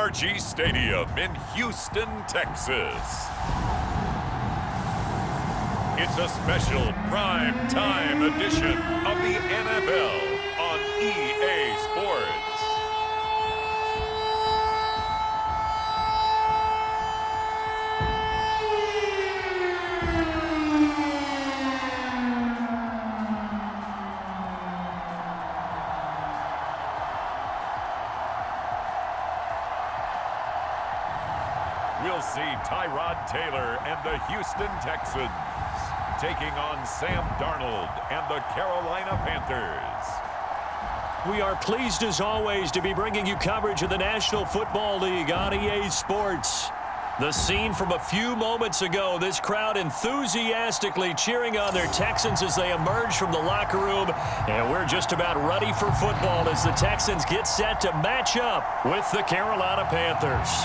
NRG Stadium in Houston, Texas. It's a special prime time edition of the NFL on EA Sports. We'll see Tyrod Taylor and the Houston Texans taking on Sam Darnold and the Carolina Panthers. We are pleased as always to be bringing you coverage of the National Football League on EA Sports. The scene from a few moments ago, this crowd enthusiastically cheering on their Texans as they emerge from the locker room. And we're just about ready for football as the Texans get set to match up with the Carolina Panthers.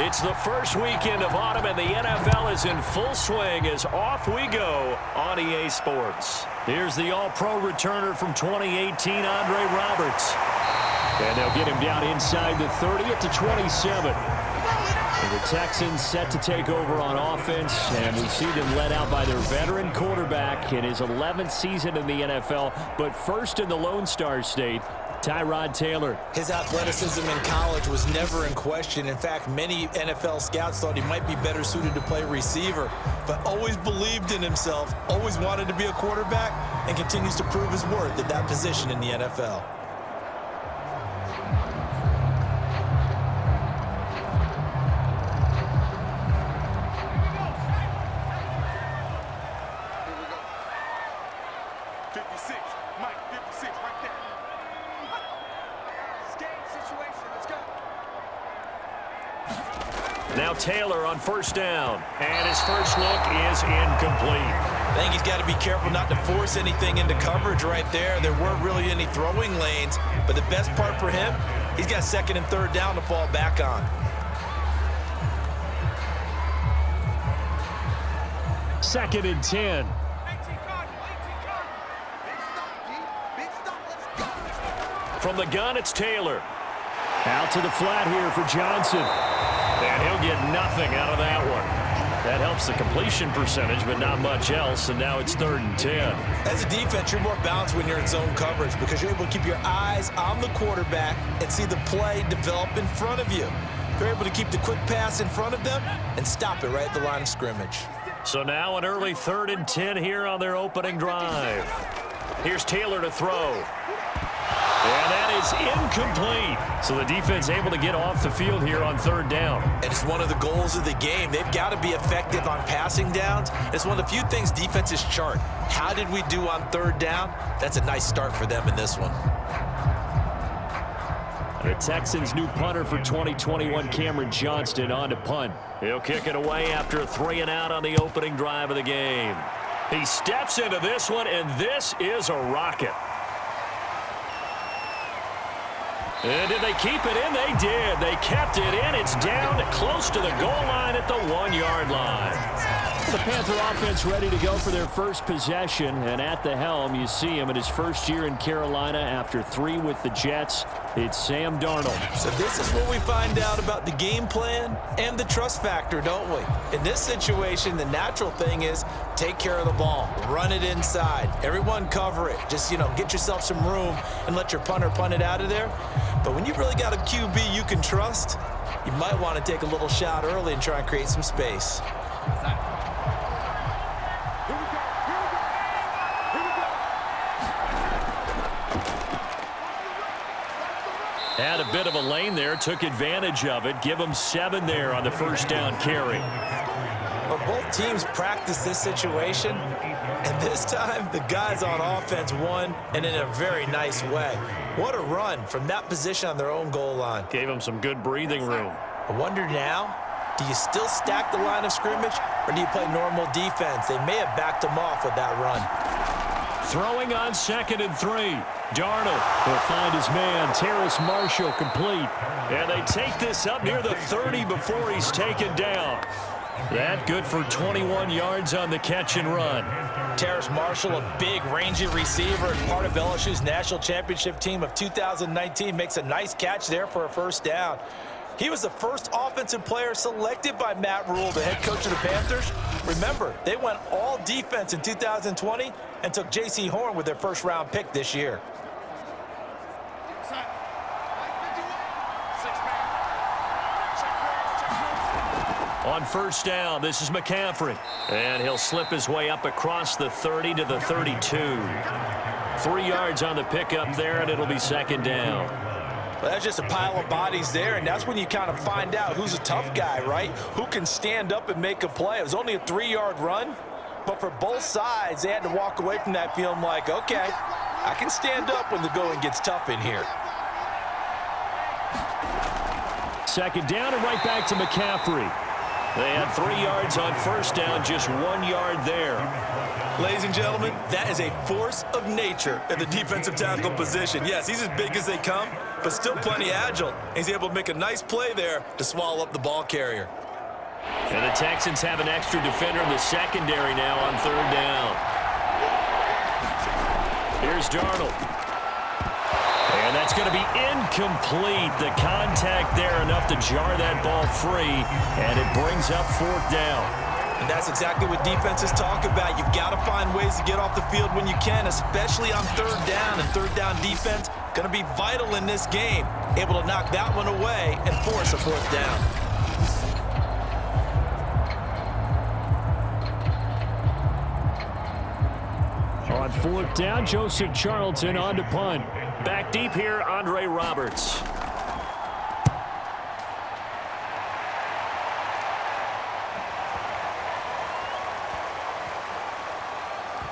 It's the first weekend of autumn, and the NFL is in full swing as off we go on EA Sports. Here's the All-Pro returner from 2018, Andre Roberts. And they'll get him down inside the 30 at the 27. And the Texans set to take over on offense, and we see them led out by their veteran quarterback in his 11th season in the NFL, but first in the Lone Star State, Tyrod Taylor. His athleticism in college was never in question. In fact, many NFL scouts thought he might be better suited to play receiver, but always believed in himself, always wanted to be a quarterback, and continues to prove his worth at that position in the NFL. Now Taylor on first down, and his first look is incomplete. I think he's got to be careful not to force anything into coverage right there. There weren't really any throwing lanes, but the best part for him, he's got second and third down to fall back on. Second and 10. From the gun, it's Taylor. Out to the flat here for Johnson. And he'll get nothing out of that one. That helps the completion percentage, but not much else, and now it's third and 10. As a defense, you're more balanced when you're in zone coverage because you're able to keep your eyes on the quarterback and see the play develop in front of you. You're able to keep the quick pass in front of them and stop it right at the line of scrimmage. So now an early third and 10 here on their opening drive. Here's Taylor to throw. And that is incomplete. So the defense able to get off the field here on third down. And it's one of the goals of the game. They've got to be effective on passing downs. It's one of the few things defenses chart. How did we do on third down? That's a nice start for them in this one. The Texans' new punter for 2021, Cameron Johnston, on to punt. He'll kick it away after a 3-and-out on the opening drive of the game. He steps into this one, and this is a rocket. And did they keep it in? They did. They kept it in. It's down close to the goal line at the 1-yard line. The Panther offense ready to go for their first possession. And at the helm, you see him in his first year in Carolina after 3 with the Jets. It's Sam Darnold. So this is what we find out about the game plan and the trust factor, don't we? In this situation, the natural thing is take care of the ball. Run it inside. Everyone cover it. Just, get yourself some room and let your punter punt it out of there. But when you really got a QB you can trust, you might want to take a little shot early and try and create some space. Had a bit of a lane there, took advantage of it. Give them 7 there on the first down carry. Well, both teams practice this situation, and this time the guys on offense won, and in a very nice way. What a run from that position on their own goal line. Gave them some good breathing room. I wonder now, do you still stack the line of scrimmage, or do you play normal defense? They may have backed him off with that run. Throwing on 2nd and 3. Darnold will find his man, Terrace Marshall, complete. And they take this up near the 30 before he's taken down. That good for 21 yards on the catch and run. Terrace Marshall, a big, rangy receiver and part of LSU's national championship team of 2019, makes a nice catch there for a first down. He was the first offensive player selected by Matt Rule, the head coach of the Panthers. Remember, they went all defense in 2020 and took J.C. Horn with their first-round pick this year. On first down, this is McCaffrey. And he'll slip his way up across the 30 to the 32. 3 yards on the pickup there, and it'll be 2nd down. Well, that's just a pile of bodies there, and that's when you kind of find out who's a tough guy, right? Who can stand up and make a play. It was only a 3-yard run, but for both sides, they had to walk away from that feeling like, okay, I can stand up when the going gets tough in here. 2nd down and right back to McCaffrey. They had 3 yards on first down, just 1 yard there. Ladies and gentlemen, that is a force of nature in the defensive tackle position. Yes, he's as big as they come, but still plenty agile. He's able to make a nice play there to swallow up the ball carrier. And the Texans have an extra defender in the secondary now on 3rd down. Here's Darnold. And that's going to be incomplete. The contact there enough to jar that ball free, and it brings up 4th down. And that's exactly what defenses talk about. You've got to find ways to get off the field when you can, especially on 3rd down. And 3rd down defense going to be vital in this game. Able to knock that one away and force a 4th down. On 4th down, Joseph Charlton on to punt. Back deep here, Andre Roberts.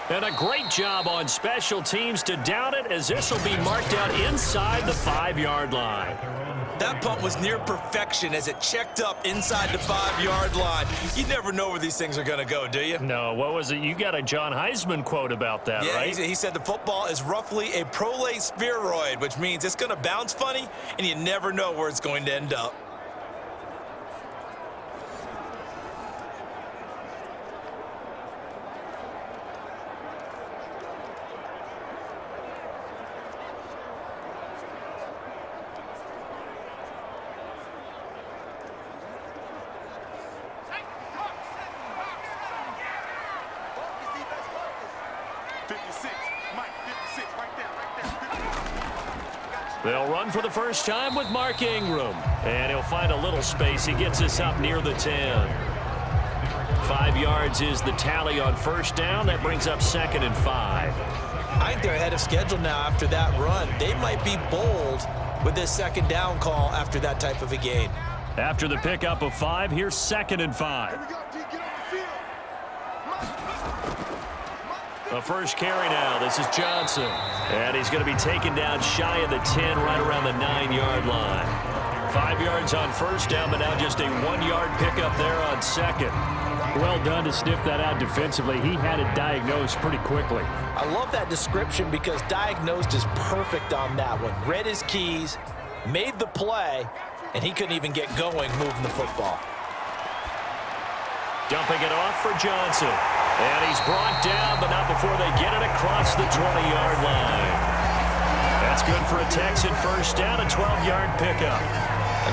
And a great job on special teams to down it, as this will be marked out inside the 5-yard line. That punt was near perfection as it checked up inside the 5-yard line. You never know where these things are going to go, do you? No, what was it? You got a John Heisman quote about that, right? Yeah, he said the football is roughly a prolate spheroid, which means it's going to bounce funny, and you never know where it's going to end up. They'll run for the first time with Mark Ingram. And he'll find a little space. He gets us up near the 10. 5 yards is the tally on first down. That brings up 2nd and 5. I think they're ahead of schedule now after that run. They might be bold with this 2nd down call after that type of a gain. After the pickup of 5, here's 2nd and 5. The first carry now. This is Johnson. And he's going to be taken down shy of the 10, right around the 9-yard line. 5 yards on first down, but now just a 1-yard pickup there on 2nd. Well done to sniff that out defensively. He had it diagnosed pretty quickly. I love that description because diagnosed is perfect on that one. Read his keys, made the play, and he couldn't even get going moving the football. Dumping it off for Johnson. And he's brought down, but not before they get it across the 20-yard line. That's good for a Texan first down, a 12-yard pickup.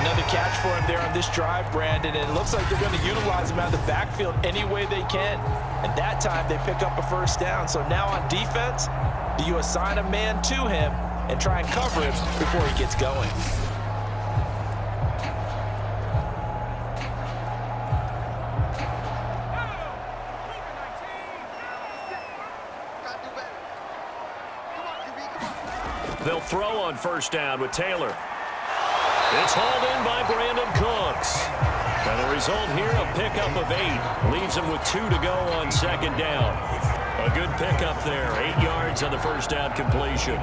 Another catch for him there on this drive, Brandon, and it looks like they're going to utilize him out of the backfield any way they can. And that time they pick up a first down. So now on defense, do you assign a man to him and try and cover him before he gets going? They'll throw on first down with Taylor. It's hauled in by Brandon Cooks. And the result here, a pickup of 8. Leaves him with 2 to go on 2nd down. A good pickup there. 8 yards on the first down completion.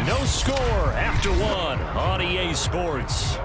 No score after one on EA Sports.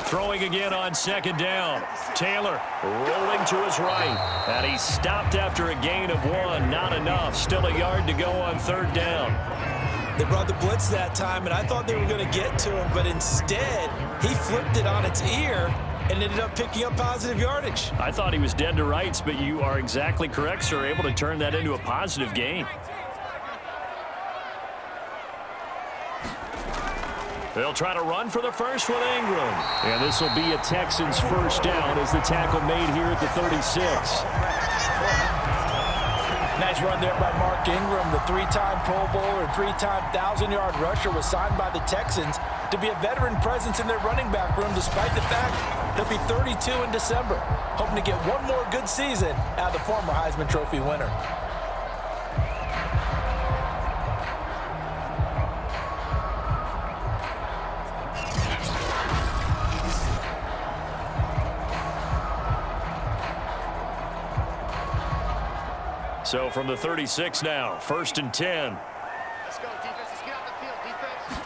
Throwing again on second down. Taylor rolling to his right. And he's stopped after a gain of one. Not enough. Still a yard to go on third down. They brought the blitz that time, and I thought they were going to get to him, but instead, he flipped it on its ear and ended up picking up positive yardage. I thought he was dead to rights, but you are exactly correct, sir. Able to turn that into a positive gain. They'll try to run for the first with Ingram. And this will be a Texans first down as the tackle made here at the 36. Nice run there by Mark Ingram. The three-time Pro Bowler and three-time 1,000-yard rusher was signed by the Texans to be a veteran presence in their running back room, despite the fact he'll be 32 in December. Hoping to get one more good season out of the former Heisman Trophy winner. So from the 36 now, 1st and 10. Let's go, defense. Let's get out the field, defense.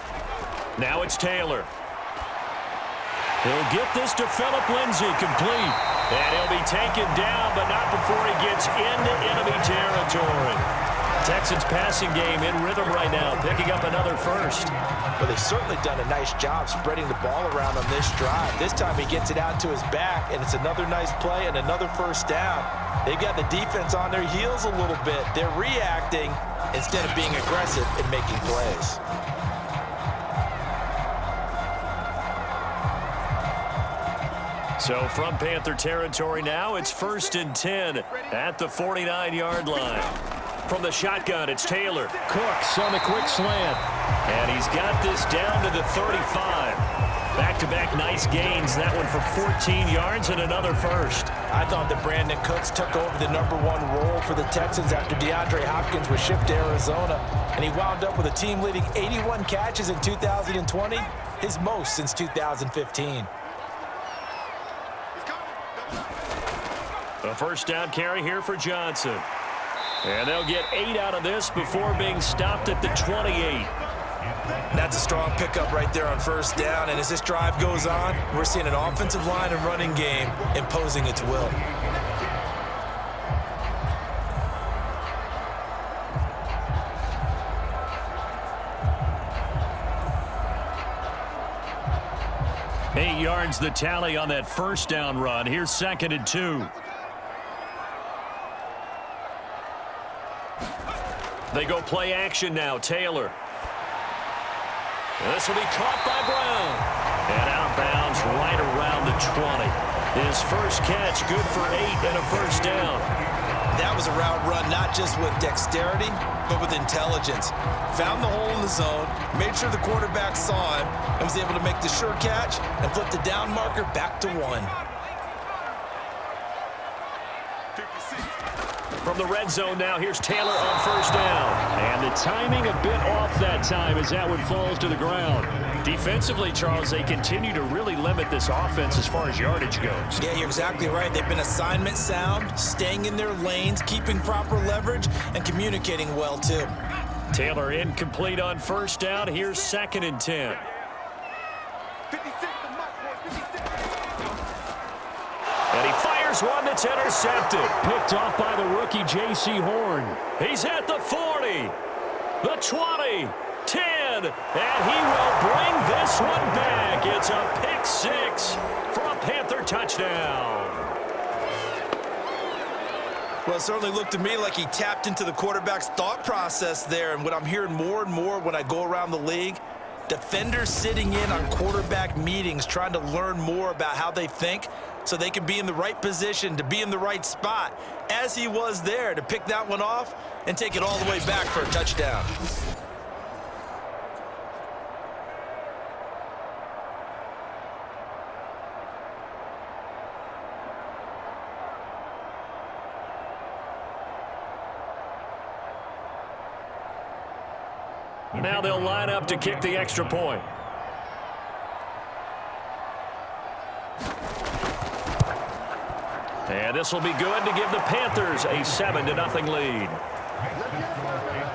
Now it's Taylor. He'll get this to Phillip Lindsay, complete. And he'll be taken down, but not before he gets into enemy territory. Texans passing game in rhythm right now, picking up another first. Well, they've certainly done a nice job spreading the ball around on this drive. This time he gets it out to his back, and it's another nice play and another first down. They've got the defense on their heels a little bit. They're reacting instead of being aggressive and making plays. So from Panther territory now, it's 1st and 10 at the 49-yard line. From the shotgun, it's Taylor. Cooks on the quick slant. And he's got this down to the 35. Back-to-back nice gains. That one for 14 yards and another first. I thought that Brandon Cooks took over the #1 role for the Texans after DeAndre Hopkins was shipped to Arizona. And he wound up with a team-leading 81 catches in 2020, his most since 2015. A first down carry here for Johnson. And they'll get 8 out of this before being stopped at the 28. That's a strong pickup right there on first down. And as this drive goes on, we're seeing an offensive line and running game imposing its will. Eight yards the tally on that first down run. Here's 2nd and 2. They go play action now. Taylor. This will be caught by Brown. And outbounds right around the 20. His first catch, good for 8 and a first down. That was a route run not just with dexterity, but with intelligence. Found the hole in the zone, made sure the quarterback saw him, and was able to make the sure catch and flip the down marker back to 1. From the red zone now, here's Taylor on first down. And the timing a bit off that time as that one falls to the ground. Defensively, Charles, they continue to really limit this offense as far as yardage goes. Yeah, you're exactly right. They've been assignment sound, staying in their lanes, keeping proper leverage, and communicating well, too. Taylor incomplete on first down. Here's 2nd and 10. And he fires one that's intercepted. Picked off by the rookie J.C. Horn. He's at the 40, the 20, 10, and he will bring this one back. It's a pick 6 for a Panther touchdown. Well, it certainly looked to me like he tapped into the quarterback's thought process there. And what I'm hearing more and more when I go around the league, defenders sitting in on quarterback meetings trying to learn more about how they think so they can be in the right position to be in the right spot, as he was there to pick that one off and take it all the way back for a touchdown. Now they'll line up to kick the extra point. And this will be good to give the Panthers a 7-0 lead.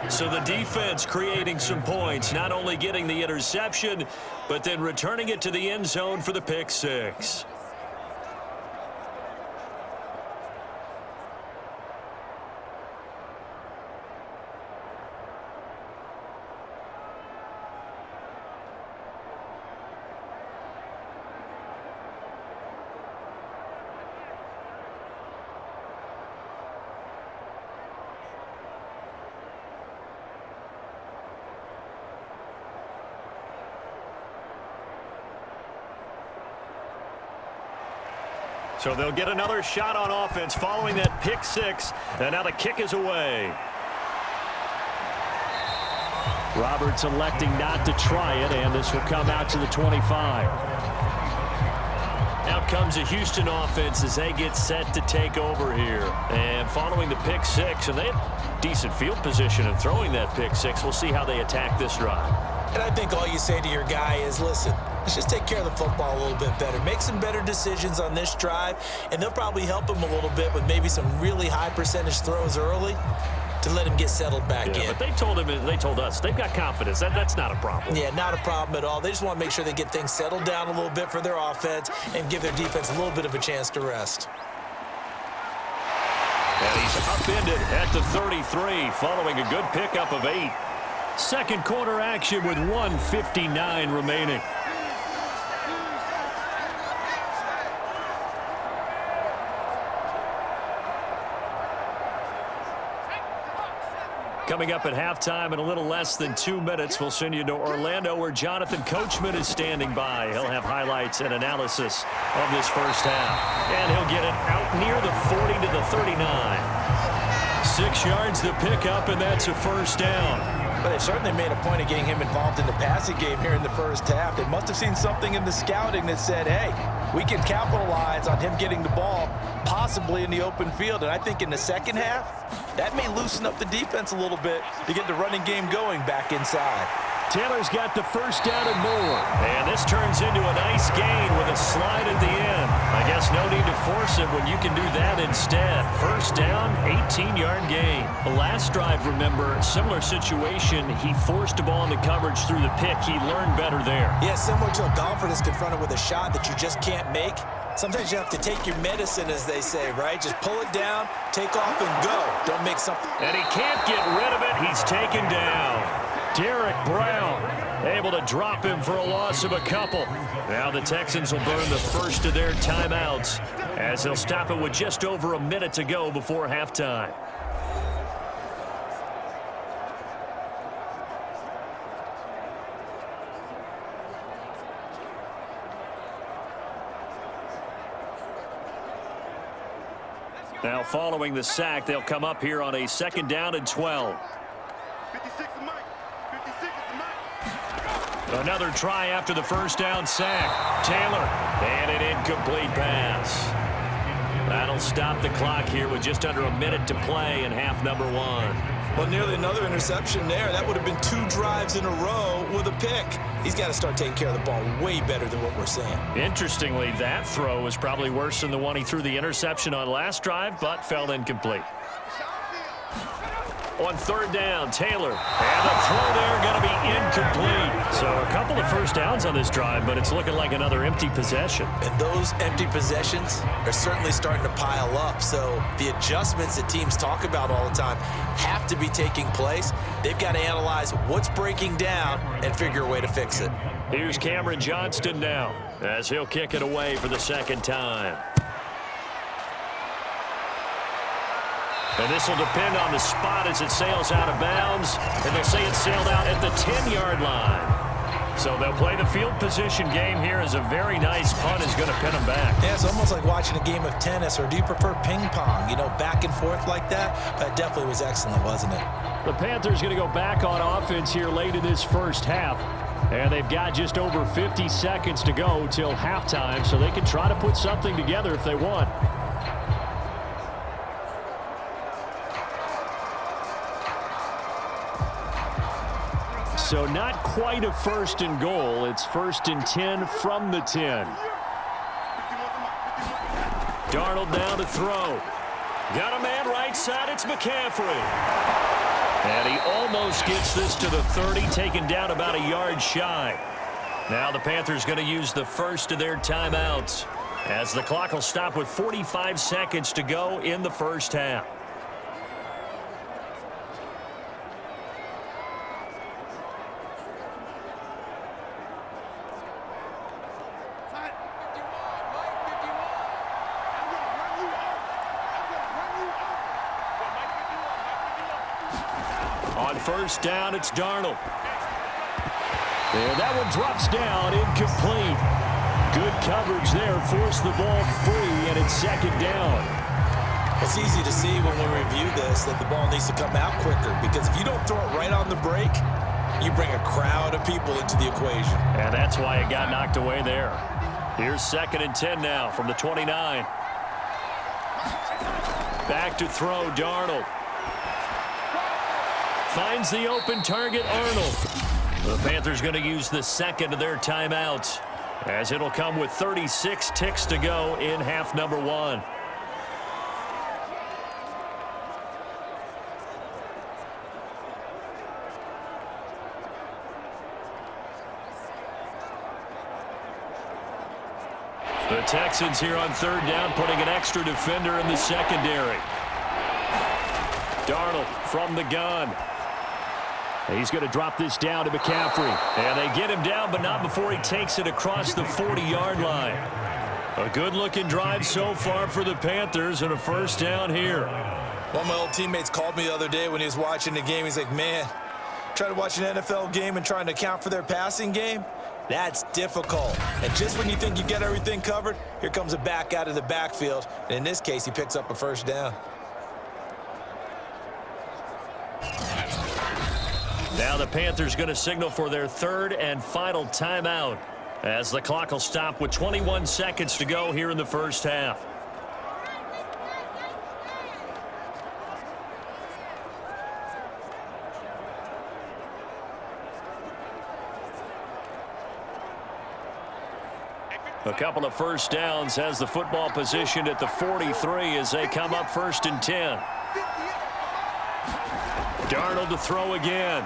So the defense creating some points, not only getting the interception, but then returning it to the end zone for the pick six. So they'll get another shot on offense following that pick six. And now the kick is away. Roberts electing not to try it, and this will come out to the 25. Out comes the Houston offense as they get set to take over here. And following the pick six, and they have decent field position in throwing that pick six. We'll see how they attack this drive. And I think all you say to your guy is, listen, let's just take care of the football a little bit better. Make some better decisions on this drive, and they'll probably help him a little bit with maybe some really high percentage throws early to let him get settled back in. But they told us they've got confidence. That's not a problem. Yeah, not a problem at all. They just want to make sure they get things settled down a little bit for their offense and give their defense a little bit of a chance to rest. And he's upended at the 33 following a good pickup of 8. Second quarter action with 1:59 remaining. Coming up at halftime in a little less than 2 minutes, we'll send you to Orlando where Jonathan Coachman is standing by. He'll have highlights and analysis of this first half. And he'll get it out near the 40 to the 39. 6 yards to pick up, and that's a first down. But they certainly made a point of getting him involved in the passing game here in the first half. They must have seen something in the scouting that said, hey, we can capitalize on him getting the ball possibly in the open field. And I think in the second half, that may loosen up the defense a little bit to get the running game going back inside. Taylor's got the first down and more. And this turns into a nice gain with a slide at the end. I guess no need to force it when you can do that instead. First down, 18-yard gain. The last drive, remember, similar situation. He forced the ball into coverage through the pick. He learned better there. Yeah, similar to a golfer that's confronted with a shot that you just can't make. Sometimes you have to take your medicine, as they say, right? Just pull it down, take off, and go. Don't make something. And he can't get rid of it. He's taken down. Derek Brown able to drop him for a loss of a couple. Now the Texans will burn the first of their timeouts as they'll stop it with just over a minute to go before halftime. Now following the sack, they'll come up here on a second down and 12. 56 to Mike. 56 to Mike. Another try after the first down sack. Taylor, and an incomplete pass. That'll stop the clock here with just under a minute to play in half number 1. Well, nearly another interception there. That would have been 2 drives in a row with a pick. He's got to start taking care of the ball way better than what we're seeing. Interestingly, that throw was probably worse than the one he threw the interception on last drive, but fell incomplete. On third down, Taylor. And the throw there going to be incomplete. So a couple of first downs on this drive, but it's looking like another empty possession. And those empty possessions are certainly starting to pile up. So the adjustments that teams talk about all the time have to be taking place. They've got to analyze what's breaking down and figure a way to fix it. Here's Cameron Johnston now as he'll kick it away for the second time. And this will depend on the spot as it sails out of bounds. And they'll say it sailed out at the 10-yard line. So they'll play the field position game here as a very nice punt is going to pin them back. Yeah, it's almost like watching a game of tennis, or do you prefer ping pong? You know, back and forth like that? That definitely was excellent, wasn't it? The Panthers going to go back on offense here late in this first half. And they've got just over 50 seconds to go till halftime, so they can try to put something together if they want. So not quite a 1st and goal. It's 1st and 10 from the 10. Darnold now to throw. Got a man right side. It's McCaffrey. And he almost gets this to the 30, taken down about a yard shy. Now the Panthers going to use the first of their timeouts, as the clock will stop with 45 seconds to go in the first half. On first down, it's Darnold. And that one drops down, incomplete. Good coverage there, forced the ball free, and it's 2nd down. It's easy to see when we review this that the ball needs to come out quicker, because if you don't throw it right on the break, you bring a crowd of people into the equation. And that's why it got knocked away there. Here's 2nd and 10 now from the 29. Back to throw, Darnold. Finds the open target, Arnold. The Panthers going to use the 2nd of their timeouts, as it'll come with 36 ticks to go in half number 1. The Texans here on 3rd down, putting an extra defender in the secondary. Darnold from the gun. He's going to drop this down to McCaffrey. And they get him down, but not before he takes it across the 40-yard line. A good-looking drive so far for the Panthers, and a 1st down here. One of my old teammates called me the other day when he was watching the game. He's like, man, trying to watch an NFL game and trying to account for their passing game, that's difficult. And just when you think you get everything covered, here comes a back out of the backfield. And in this case, he picks up a 1st down. Now the Panthers going to signal for their 3rd and final timeout, as the clock will stop with 21 seconds to go here in the first half. A couple of 1st downs has the football positioned at the 43 as they come up 1st and 10. Darnold to throw again.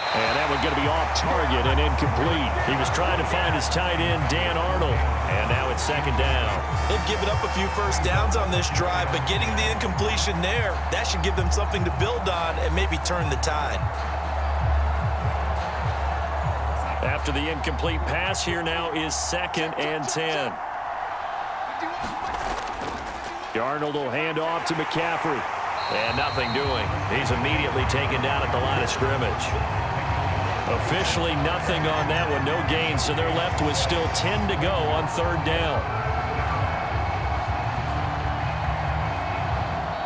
And that one's going to be off target and incomplete. He was trying to find his tight end, Dan Arnold. And now it's 2nd down. They've given up a few 1st downs on this drive, but getting the incompletion there, that should give them something to build on and maybe turn the tide. After the incomplete pass, here now is 2nd and 10. Darnold will hand off to McCaffrey. And nothing doing. He's immediately taken down at the line of scrimmage. Officially nothing on that one. No gain, so they're left with still 10 to go on 3rd down.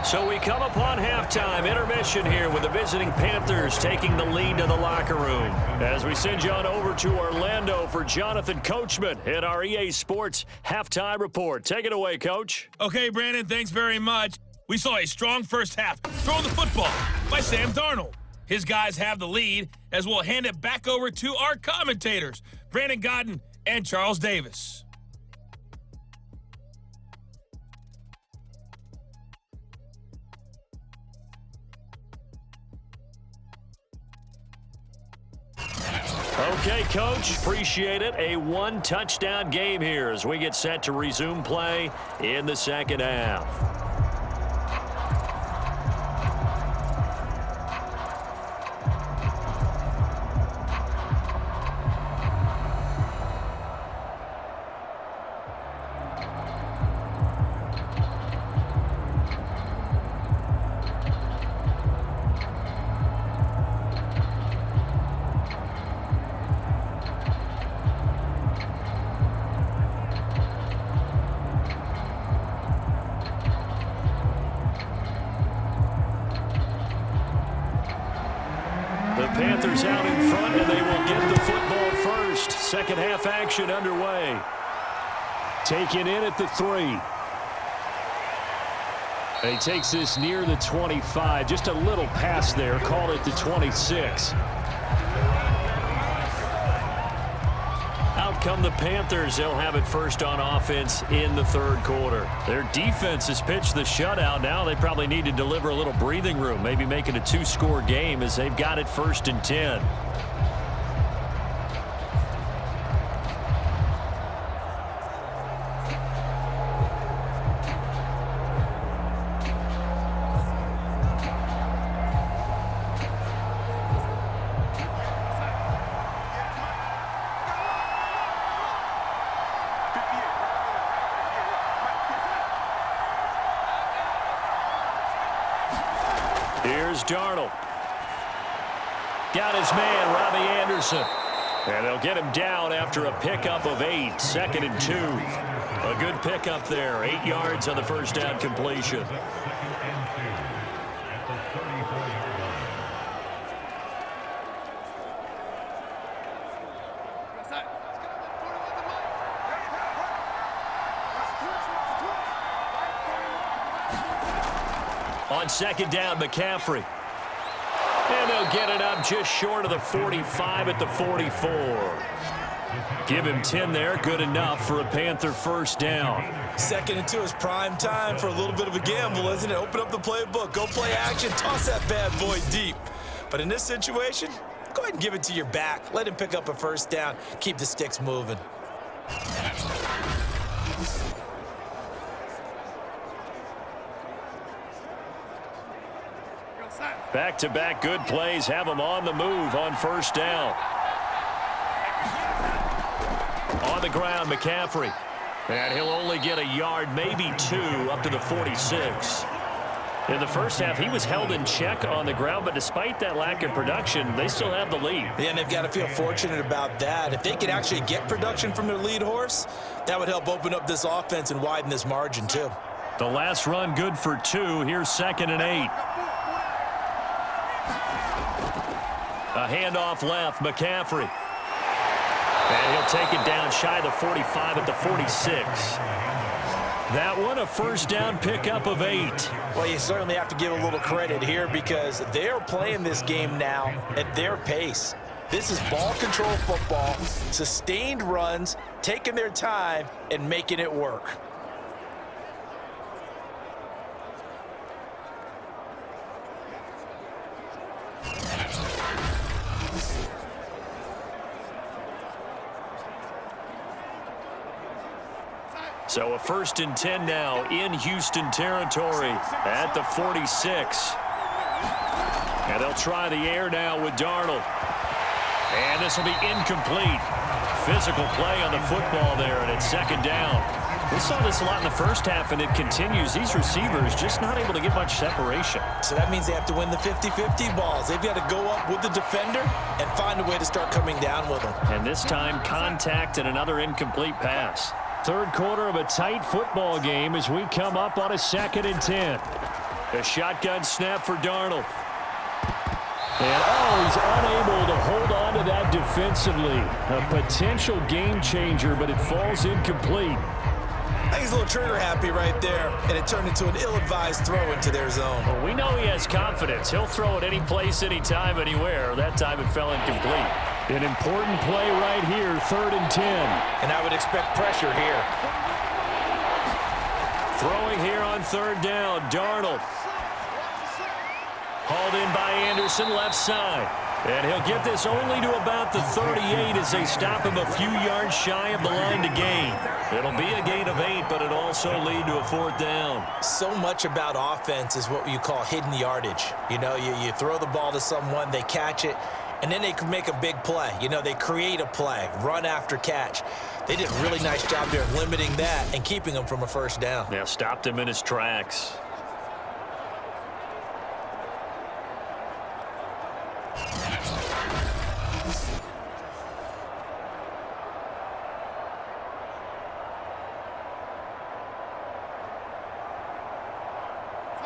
So we come upon halftime, intermission here with the visiting Panthers taking the lead to the locker room. As we send you on over to Orlando for Jonathan Coachman at our EA Sports Halftime Report. Take it away, Coach. Okay, Brandon, thanks very much. We saw a strong first half throwing the football by Sam Darnold. His guys have the lead as we'll hand it back over to our commentators, Brandon Godden and Charles Davis. Okay, Coach, appreciate it. A 1-touchdown game here as we get set to resume play in the 2nd half. Panthers out in front, and they will get the football first. 2nd half action underway. Taken in at the 3. And he takes this near the 25. Just a little pass there. Call it the 26. Out come the Panthers. They'll have it first on offense in the third quarter. Their defense has pitched the shutout. Now they probably need to deliver a little breathing room. Maybe make it a 2-score game as they've got it first and 10. Here's Darnold. Got his man, Robbie Anderson. And they'll get him down after a pickup of 8, 2nd and 2. A good pickup there, 8 yards on the first down completion. On second down, McCaffrey. And they'll get it up just short of the 45 at the 44. Give him 10 there. Good enough for a Panther first down. 2nd and 2 is prime time for a little bit of a gamble, isn't it? Open up the playbook. Go play action. Toss that bad boy deep. But in this situation, go ahead and give it to your back. Let him pick up a first down. Keep the sticks moving. Back-to-back good plays have them on the move on first down. On the ground, McCaffrey. And he'll only get a yard, maybe 2, up to the 46. In the first half, he was held in check on the ground, but despite that lack of production, they still have the lead. Yeah, and they've got to feel fortunate about that. If they could actually get production from their lead horse, that would help open up this offense and widen this margin, too. The last run good for 2. Here's 2nd and 8. A handoff left, McCaffrey. And he'll take it down shy of the 45 at the 46. That one, a first down pickup of 8. Well, you certainly have to give a little credit here because they're playing this game now at their pace. This is ball control football, sustained runs, taking their time and making it work. So a 1st and 10 now in Houston territory at the 46. And they'll try the air now with Darnold. And this will be incomplete. Physical play on the football there, and it's 2nd down. We saw this a lot in the first half, and it continues. These receivers just not able to get much separation. So that means they have to win the 50-50 balls. They've got to go up with the defender and find a way to start coming down with them. And this time, contact and another incomplete pass. Third quarter of a tight football game as we come up on a 2nd and 10. A shotgun snap for Darnold. And, he's unable to hold on to that defensively. A potential game changer, but it falls incomplete. I think he's a little trigger happy right there, and it turned into an ill-advised throw into their zone. Well, we know he has confidence. He'll throw it any place, anytime, anywhere. That time it fell incomplete. An important play right here, 3rd and 10. And I would expect pressure here. Throwing here on 3rd down, Darnold. Hauled in by Anderson, left side. And he'll get this only to about the 38 as they stop him a few yards shy of the line to gain. It'll be a gain of 8, but it'll also lead to a 4th down. So much about offense is what you call hidden yardage. You know, you throw the ball to someone, they catch it, and then they can make a big play. You know, they create a play, run after catch. They did a really nice job there of limiting that and keeping him from a first down. Yeah, stopped him in his tracks.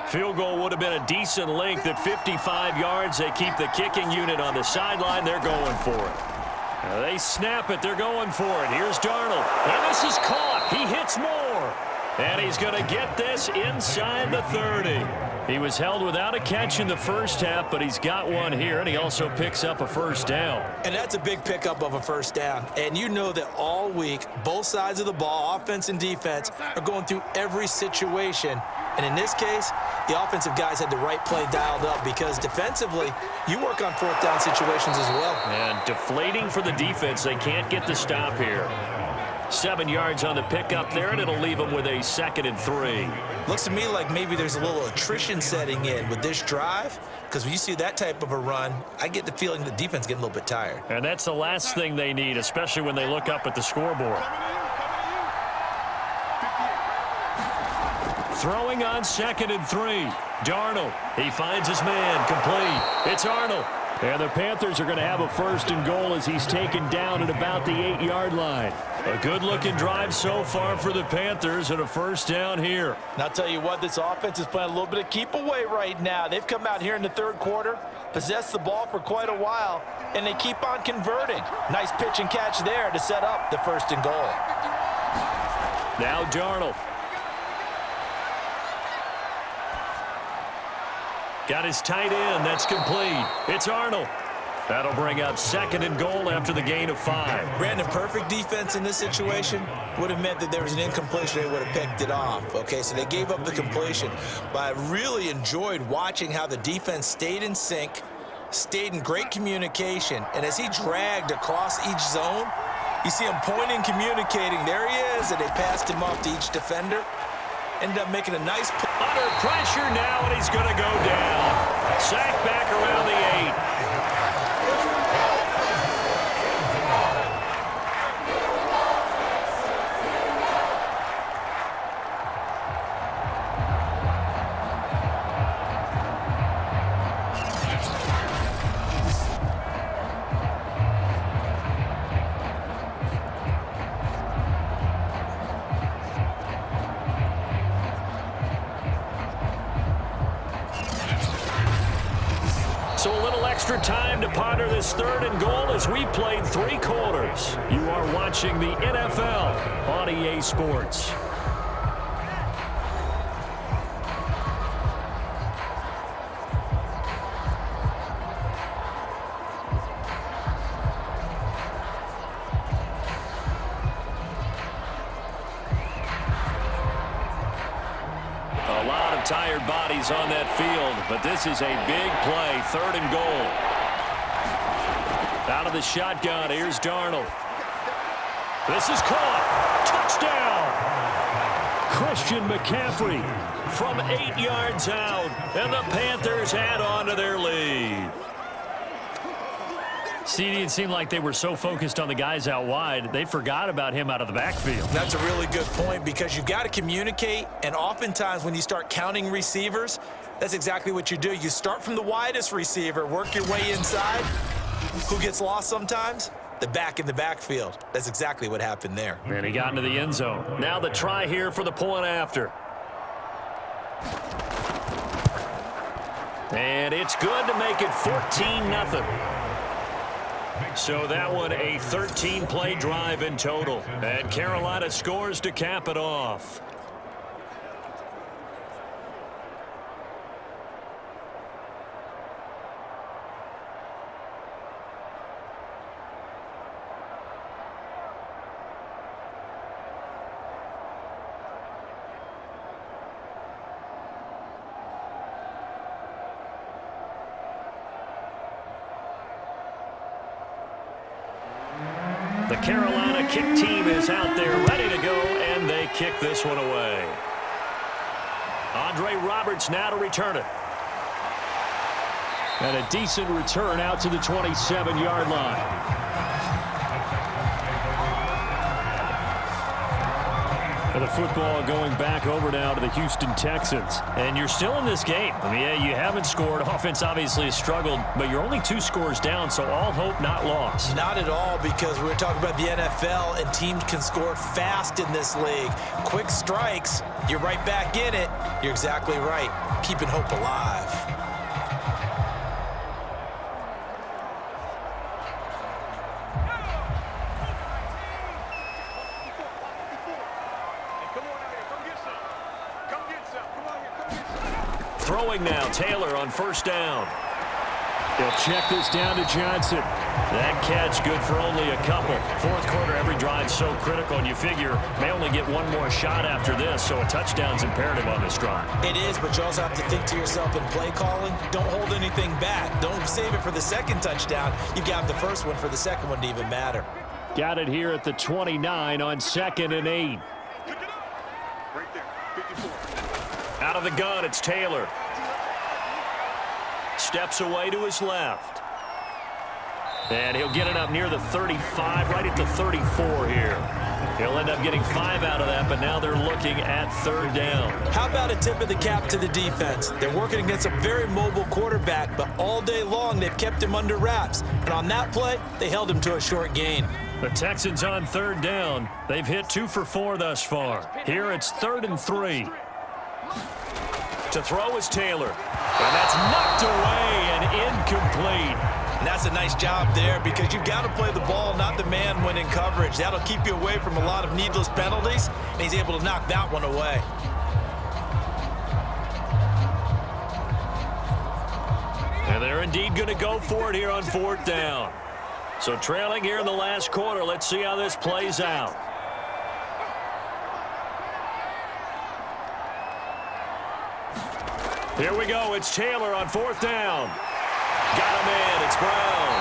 Field goal would have been a decent length at 55 yards. They keep the kicking unit on the sideline. They're going for it. They snap it. They're going for it. Here's Darnold. And this is caught. He hits more. And he's going to get this inside the 30. He was held without a catch in the first half, but he's got one here, and he also picks up a first down. And that's a big pickup of a first down. And you know that all week, both sides of the ball, offense and defense, are going through every situation. And in this case, the offensive guys had the right play dialed up because defensively, you work on fourth down situations as well. And deflating for the defense. They can't get the stop here. 7 yards on the pickup there, and it'll leave them with a 2nd and 3. Looks to me like maybe there's a little attrition setting in with this drive, because when you see that type of a run, I get the feeling the defense getting a little bit tired. And that's the last thing they need, especially when they look up at the scoreboard. Throwing on 2nd and 3. Darnold, he finds his man, complete. It's Arnold. And the Panthers are going to have a 1st and goal as he's taken down at about the 8-yard line. A good-looking drive so far for the Panthers and a first down here. And I'll tell you what, this offense is playing a little bit of keep away right now. They've come out here in the third quarter, possessed the ball for quite a while, and they keep on converting. Nice pitch and catch there to set up the 1st and goal. Now Darnold. Got his tight end. That's complete. It's Arnold. That'll bring up 2nd and goal after the gain of 5. Brandon, perfect defense in this situation would have meant that there was an incompletion. They would have picked it off. Okay, so they gave up the completion. But I really enjoyed watching how the defense stayed in sync, stayed in great communication. And as he dragged across each zone, you see him pointing, communicating. There he is, and they passed him off to each defender. Ended up making a nice play. Under pressure now, and he's going to go down. Sacked back around the 8. So a little extra time to ponder this 3rd and goal as we played 3 quarters. You are watching the NFL on EA Sports. Tired bodies on that field, but this is a big play. 3rd and goal. Out of the shotgun, here's Darnold. This is caught. Touchdown! Christian McCaffrey from 8 yards out, and the Panthers add on to their lead. CD, it seemed like they were so focused on the guys out wide, they forgot about him out of the backfield. That's a really good point because you've got to communicate, and oftentimes when you start counting receivers, that's exactly what you do. You start from the widest receiver, work your way inside. Who gets lost sometimes? The back in the backfield. That's exactly what happened there. And he got into the end zone. Now the try here for the point after. And it's good to make it 14-0. So that one a 13-play drive in total. And Carolina scores to cap it off. The Carolina kick team is out there ready to go, and they kick this one away. Andre Roberts now to return it. And a decent return out to the 27-yard line. And the football going back over now to the Houston Texans. And you're still in this game. I mean, yeah, you haven't scored. Offense obviously has struggled, but you're only 2 scores down, so all hope not lost. Not at all, because we're talking about the NFL, and teams can score fast in this league. Quick strikes, you're right back in it. You're exactly right. Keeping hope alive. Come on out here, come get some. Throwing now, Taylor on first down. He'll check this down to Johnson. That catch good for only a couple. Fourth quarter, every drive so critical, and you figure may only get one more shot after this, so a touchdown's imperative on this drive. It is, but you also have to think to yourself in play calling, don't hold anything back. Don't save it for the second touchdown. You've got the first one for the second one to even matter. Got it here at the 29 on 2nd and 8. Right there, 54. Out of the gun, it's Taylor. Steps away to his left. And he'll get it up near the 35, right at the 34 here. He'll end up getting 5 out of that, but now they're looking at 3rd down. How about a tip of the cap to the defense? They're working against a very mobile quarterback, but all day long they've kept him under wraps. And on that play, they held him to a short gain. The Texans on 3rd down. They've hit 2 for 4 thus far. Here it's 3rd and 3. To throw is Taylor. And that's knocked away and incomplete. And that's a nice job there because you've got to play the ball, not the man when in coverage. That'll keep you away from a lot of needless penalties, and he's able to knock that one away. And they're indeed going to go for it here on 4th down. So trailing here in the last quarter, let's see how this plays out. Here we go. It's Taylor on 4th down. Got him in. It's Brown.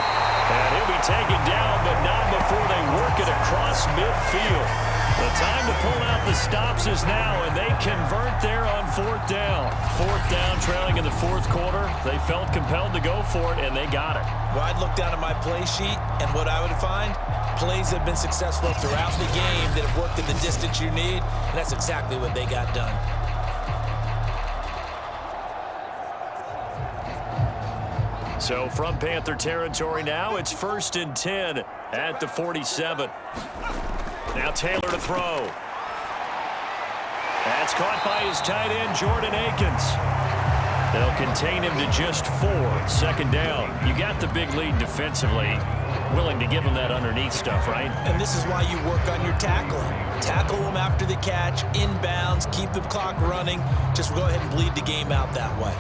And he'll be taken down, but not before they work it across midfield. The time to pull out the stops is now, and they convert there on 4th down. 4th down, trailing in the 4th quarter. They felt compelled to go for it, and they got it. Well, I'd look down at my play sheet, and what I would find, plays have been successful throughout the game that have worked in the distance you need, and that's exactly what they got done. So from Panther territory now, it's 1st and 10 at the 47. Now Taylor to throw. That's caught by his tight end, Jordan Akins. They'll contain him to just 4. 2nd down. You got the big lead defensively. Willing to give him that underneath stuff, right? And this is why you work on your tackling. Tackle them after the catch, inbounds, keep the clock running. Just go ahead and bleed the game out that way.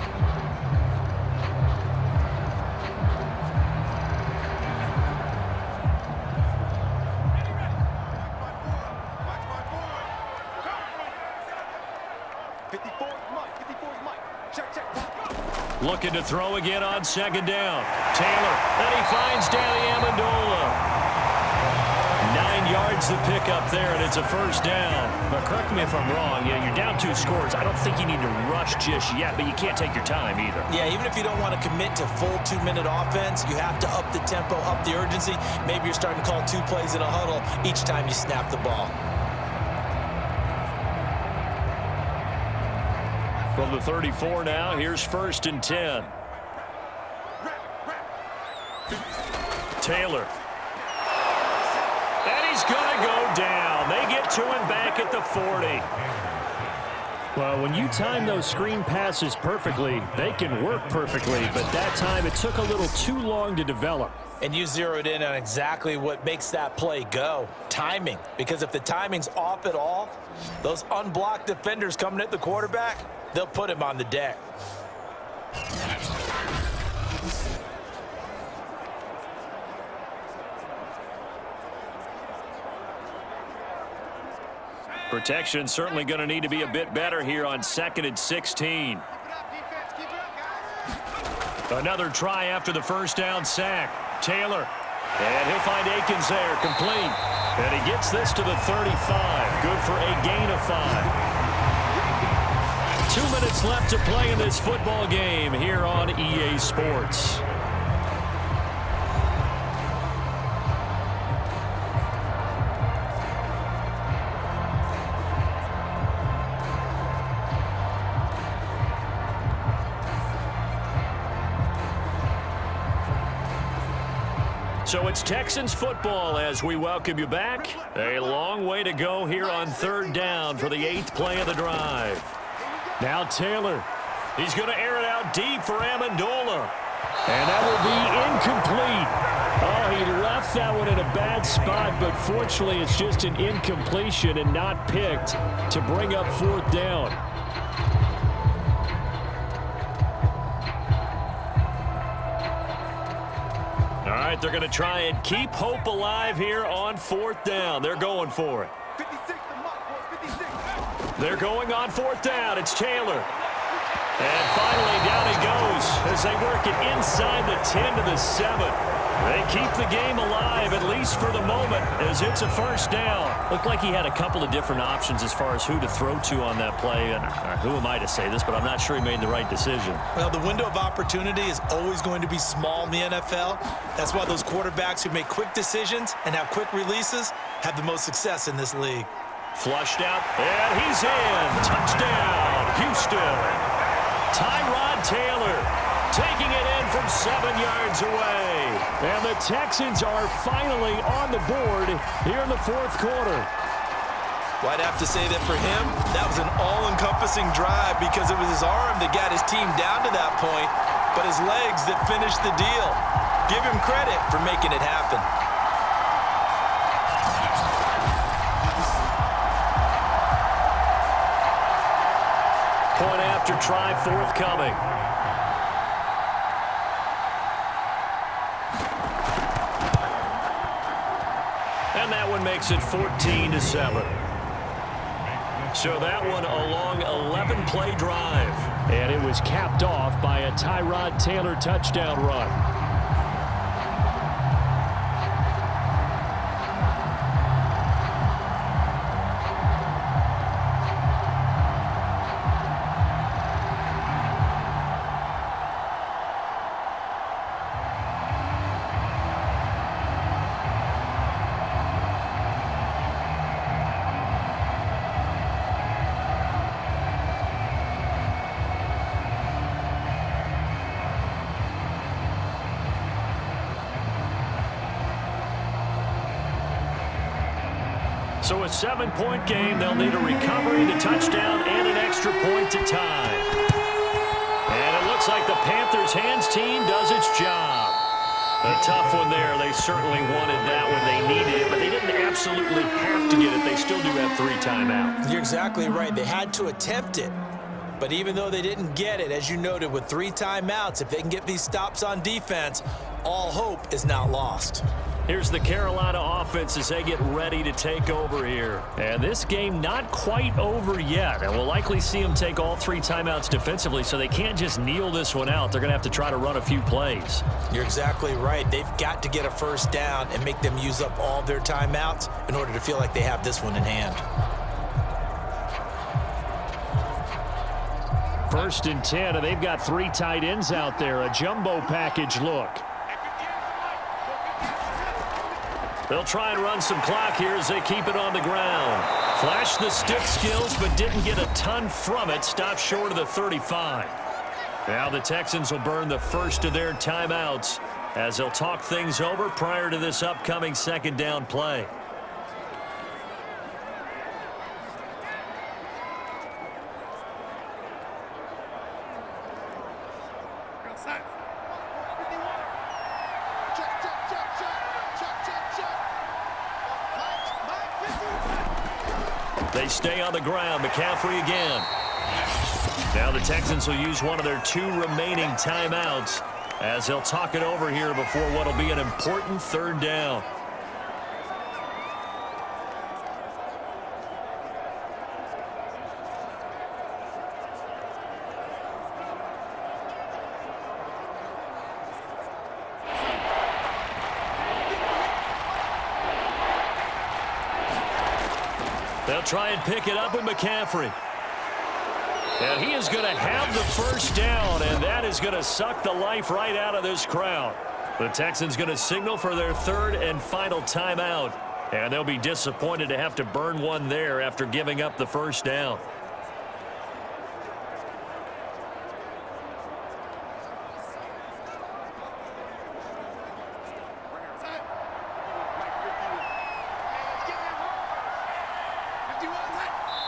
Looking to throw again on 2nd down. Taylor, and he finds Danny Amendola. 9 yards to pick up there, and it's a 1st down. But correct me if I'm wrong, you're down 2 scores. I don't think you need to rush just yet, but you can't take your time either. Yeah, even if you don't want to commit to full 2-minute offense, you have to up the tempo, up the urgency. Maybe you're starting to call 2 plays in a huddle each time you snap the ball. From the 34 now, here's 1st and 10. Taylor. And he's going to go down. They get to him back at the 40. Well, when you time those screen passes perfectly, they can work perfectly, but that time it took a little too long to develop. And you zeroed in on exactly what makes that play go. Timing. Because if the timing's off at all, those unblocked defenders coming at the quarterback, they'll put him on the deck. Protection certainly going to need to be a bit better here on 2nd and 16. Another try after the 1st down sack. Taylor. And he'll find Akins there, complete. And he gets this to the 35. Good for a gain of 5. 2 minutes left to play in this football game here on EA Sports. So it's Texans football as we welcome you back. A long way to go here on 3rd down for the 8th play of the drive. Now Taylor. He's going to air it out deep for Amendola. And that will be incomplete. Oh, he left that one in a bad spot, but fortunately it's just an incompletion and not picked to bring up 4th down. All right, they're going to try and keep hope alive here on 4th down. They're going for it. 56 to mark, boys, 56. They're going on 4th down. It's Taylor. And finally, down he goes as they work it inside the 10 to the 7. They keep the game alive, at least for the moment, as it's a 1st down. Looked like he had a couple of different options as far as who to throw to on that play. And who am I to say this, but I'm not sure he made the right decision. Well, the window of opportunity is always going to be small in the NFL. That's why those quarterbacks who make quick decisions and have quick releases have the most success in this league. Flushed out, and he's in. Touchdown, Houston. Tyrod Taylor taking it in from 7 yards away. And the Texans are finally on the board here in the 4th quarter. Well, I'd have to say that for him, that was an all-encompassing drive because it was his arm that got his team down to that point, but his legs that finished the deal. Give him credit for making it happen. Point after try forthcoming. And that one makes it 14 to 7. So that one a long 11-play drive. And it was capped off by a Tyrod Taylor touchdown run. So a 7-point game. They'll need a recovery, the touchdown, and an extra point to tie. And it looks like the Panthers' hands team does its job. A tough one there. They certainly wanted that when they needed it, but they didn't absolutely have to get it. They still do have 3 timeouts. You're exactly right. They had to attempt it. But even though they didn't get it, as you noted, with 3 timeouts, if they can get these stops on defense, all hope is not lost. Here's the Carolina offense as they get ready to take over here. And this game not quite over yet. And we'll likely see them take all 3 timeouts defensively, so they can't just kneel this one out. They're going to have to try to run a few plays. You're exactly right. They've got to get a 1st down and make them use up all their timeouts in order to feel like they have this one in hand. 1st and 10, and they've got 3 tight ends out there. A jumbo package look. They'll try and run some clock here as they keep it on the ground. Flashed the stick skills, but didn't get a ton from it. Stopped short of the 35. Now the Texans will burn the first of their timeouts as they'll talk things over prior to this upcoming 2nd down play. They stay on the ground. McCaffrey again. Now the Texans will use one of their 2 remaining timeouts as they'll talk it over here before what will be an important 3rd down. They'll try and pick it up with McCaffrey. And he is going to have the 1st down, and that is going to suck the life right out of this crowd. The Texans going to signal for their 3rd and final timeout, and they'll be disappointed to have to burn one there after giving up the 1st down.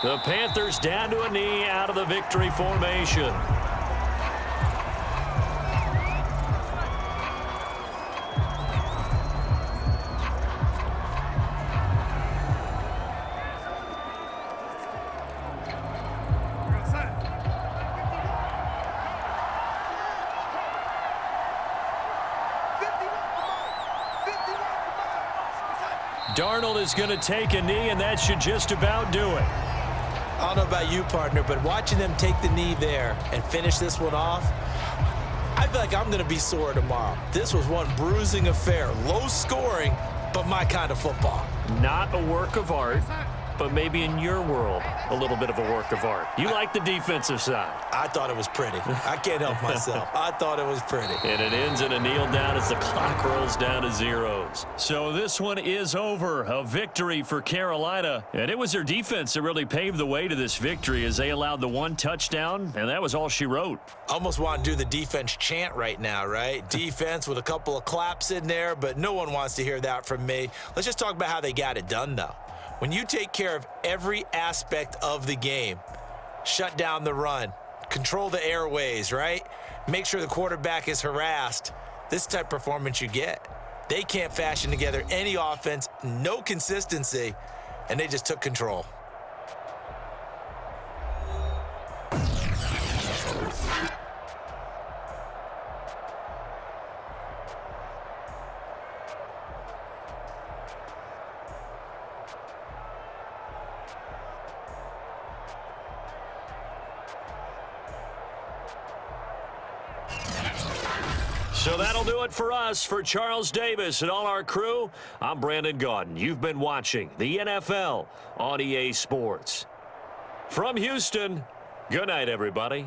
The Panthers down to a knee out of the victory formation. Darnold is going to take a knee, and that should just about do it. I don't know about you, partner, but watching them take the knee there and finish this one off, I feel like I'm going to be sore tomorrow. This was one bruising affair. Low scoring, but my kind of football. Not a work of art, but maybe in your world, a little bit of a work of art. You like the defensive side. I thought it was pretty. I can't help myself. I thought it was pretty. And it ends in a kneel down as the clock rolls down to zeros. So this one is over. A victory for Carolina. And it was their defense that really paved the way to this victory as they allowed the one touchdown, and that was all she wrote. Almost want to do the defense chant right now, right? Defense with a couple of claps in there, but no one wants to hear that from me. Let's just talk about how they got it done, though. When you take care of every aspect of the game, shut down the run, control the airways, right? Make sure the quarterback is harassed. This type of performance you get. They can't fashion together any offense, no consistency, and they just took control. So that'll do it for us. For Charles Davis and all our crew, I'm Brandon Gaudin. You've been watching the NFL on EA Sports. From Houston, good night, everybody.